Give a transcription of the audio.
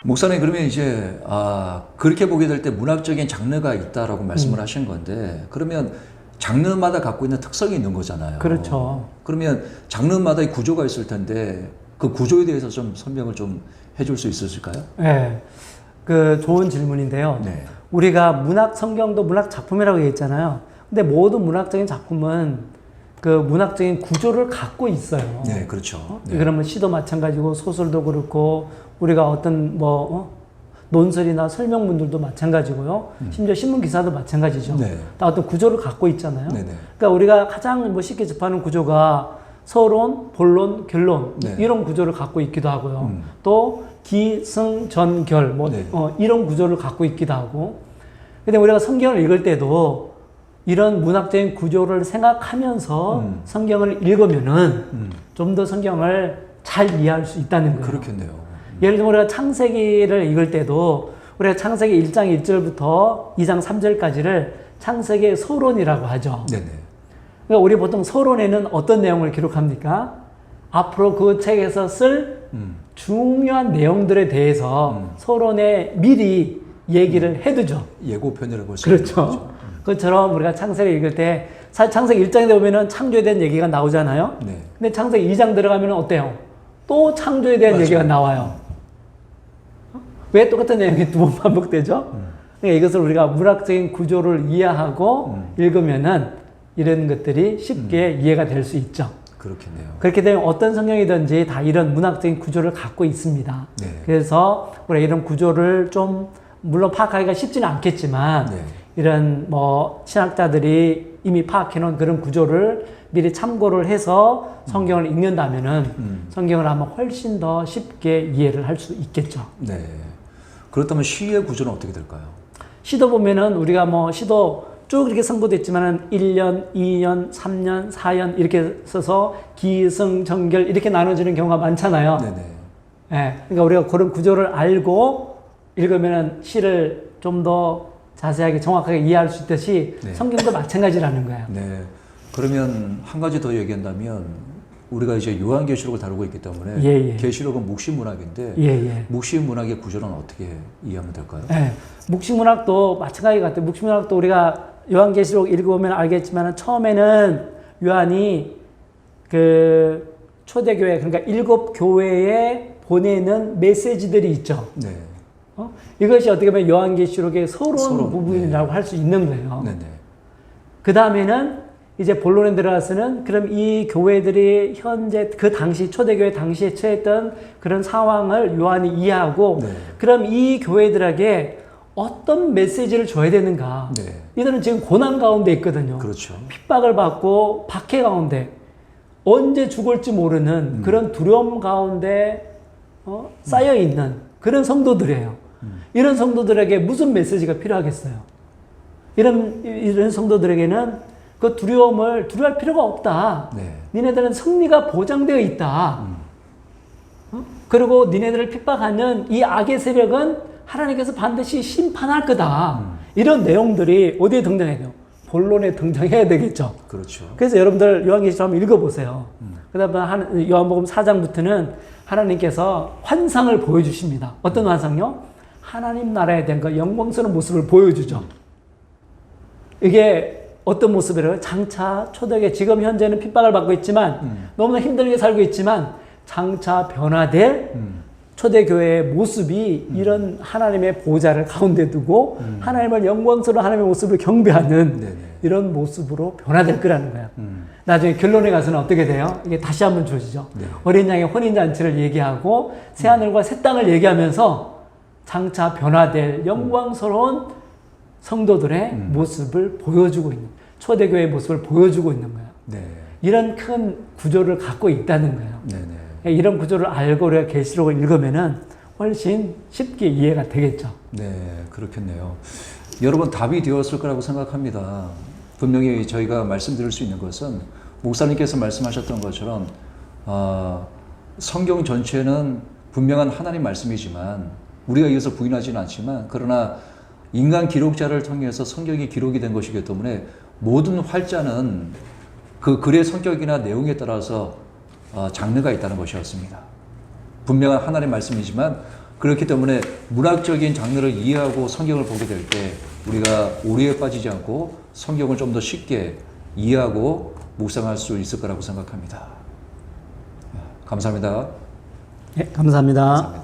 목사님, 그러면 이제 그렇게 보게 될 때 문학적인 장르가 있다라고 말씀을 하신 건데, 그러면 장르마다 갖고 있는 특성이 있는 거잖아요. 그렇죠. 그러면 장르마다의 구조가 있을 텐데 그 구조에 대해서 좀 설명을 좀 해줄 수 있으실까요? 네, 그 좋은 질문인데요. 네. 우리가 문학 성경도 문학 작품이라고 얘기했잖아요. 근데 모든 문학적인 작품은 그 문학적인 구조를 갖고 있어요. 네, 그렇죠. 네. 그러면 시도 마찬가지고 소설도 그렇고 우리가 어떤 논설이나 설명문들도 마찬가지고요. 심지어 신문 기사도 마찬가지죠. 네. 다 어떤 구조를 갖고 있잖아요. 네네. 그러니까 우리가 가장 쉽게 접하는 구조가 서론, 본론, 결론 네. 이런 구조를 갖고 있기도 하고요. 또 기승, 전, 결 네. 이런 구조를 갖고 있기도 하고. 근데 우리가 성경을 읽을 때도 이런 문학적인 구조를 생각하면서 성경을 읽으면은 좀 더 성경을 잘 이해할 수 있다는 거예요. 그렇겠네요. 예를 들면 우리가 창세기를 읽을 때도 우리가 창세기 1장 1절부터 2장 3절까지를 창세기의 서론이라고 하죠. 네네. 그러니까 우리 보통 서론에는 어떤 내용을 기록합니까? 앞으로 그 책에서 쓸 중요한 내용들에 대해서 서론에 미리 얘기를 해두죠. 예고편이라고 볼 수 있는 그렇죠. 거죠. 그것처럼 우리가 창세기 읽을 때 사실 창세기 1장에 보면은 창조에 대한 얘기가 나오잖아요. 네. 근데 창세기 2장 들어가면 어때요? 또 창조에 대한 맞아요. 얘기가 나와요. 왜 똑같은 내용이 두 번 반복되죠? 그러니까 이것을 우리가 문학적인 구조를 이해하고 읽으면은 이런 것들이 쉽게 이해가 될 수 있죠. 그렇겠네요. 그렇게 되면 어떤 성경이든지 다 이런 문학적인 구조를 갖고 있습니다. 네. 그래서 우리가 이런 구조를 좀 물론 파악하기가 쉽지는 않겠지만 네. 이런 신학자들이 이미 파악해 놓은 그런 구조를 미리 참고를 해서 성경을 읽는다면은 성경을 아마 훨씬 더 쉽게 이해를 할 수 있겠죠. 네. 그렇다면 시의 구조는 어떻게 될까요? 시도 보면은 우리가 시도 쭉 이렇게 선고됐지만은 1년, 2년, 3년, 4년 이렇게 써서 기승, 정결 이렇게 나눠지는 경우가 많잖아요. 네네. 예. 그러니까 우리가 그런 구조를 알고 읽으면은 시를 좀 더 자세하게 정확하게 이해할 수 있듯이 네. 성경도 마찬가지라는 거예요. 네. 그러면 한 가지 더 얘기한다면 우리가 이제 요한계시록을 다루고 있기 때문에 예. 계시록은 묵시문학인데 예. 묵시문학의 구조는 어떻게 이해하면 될까요? 예. 묵시문학도 마찬가지 같아요. 묵시문학도 우리가 요한계시록 읽어보면 알겠지만 처음에는 요한이 그 초대교회 그러니까 7 교회에 보내는 메시지들이 있죠. 네. 이것이 어떻게 보면 요한계시록의 서론 부분이라고 네. 할 수 있는 거예요. 네네. 그 다음에는 이제 본론에 들어가서는 그럼 이 교회들이 현재 그 당시 초대교회 당시에 처했던 그런 상황을 요한이 이해하고 네. 그럼 이 교회들에게 어떤 메시지를 줘야 되는가. 네. 이들은 지금 고난 가운데 있거든요. 그렇죠. 핍박을 받고 박해 가운데 언제 죽을지 모르는 그런 두려움 가운데 쌓여 있는 그런 성도들이에요. 이런 성도들에게 무슨 메시지가 필요하겠어요? 이런 성도들에게는 그 두려워할 필요가 없다. 네. 니네들은 승리가 보장되어 있다. 그리고 니네들을 핍박하는 이 악의 세력은 하나님께서 반드시 심판할 거다. 이런 내용들이 어디에 등장해야 돼요? 본론에 등장해야 되겠죠. 그렇죠. 그래서 여러분들 요한계시록 한번 읽어보세요. 그 다음에 요한복음 4장부터는 하나님께서 환상을 보여주십니다. 어떤 환상요? 하나님 나라에 대한 그 영광스러운 모습을 보여주죠. 이게 어떤 모습이래요? 장차 초대교회 지금 현재는 핍박을 받고 있지만 너무나 힘들게 살고 있지만 장차 변화될 초대교회의 모습이 이런 하나님의 보좌를 가운데 두고 하나님을 영광스러운 하나님의 모습을 경배하는 네네. 이런 모습으로 변화될 거라는 거예요. 나중에 결론에 가서는 어떻게 돼요? 이게 다시 한번 주어지죠. 네. 어린 양의 혼인잔치를 얘기하고 새하늘과 새 땅을 얘기하면서 장차 변화될 영광스러운 성도들의 모습을 보여주고 있는 초대교회의 모습을 보여주고 있는 거예요. 네. 이런 큰 구조를 갖고 있다는 거예요. 네네. 이런 구조를 알고 우리가 계시록을 읽으면은 훨씬 쉽게 이해가 되겠죠. 네, 그렇겠네요. 여러분 답이 되었을 거라고 생각합니다. 분명히 저희가 말씀드릴 수 있는 것은 목사님께서 말씀하셨던 것처럼 성경 전체는 분명한 하나님 말씀이지만 우리가 이것을 부인하지는 않지만 그러나 인간 기록자를 통해서 성경이 기록이 된 것이기 때문에 모든 활자는 그 글의 성격이나 내용에 따라서 장르가 있다는 것이었습니다. 분명한 하나님의 말씀이지만 그렇기 때문에 문학적인 장르를 이해하고 성경을 보게 될 때 우리가 오류에 빠지지 않고 성경을 좀 더 쉽게 이해하고 묵상할 수 있을 거라고 생각합니다. 감사합니다. 네, 감사합니다. 감사합니다.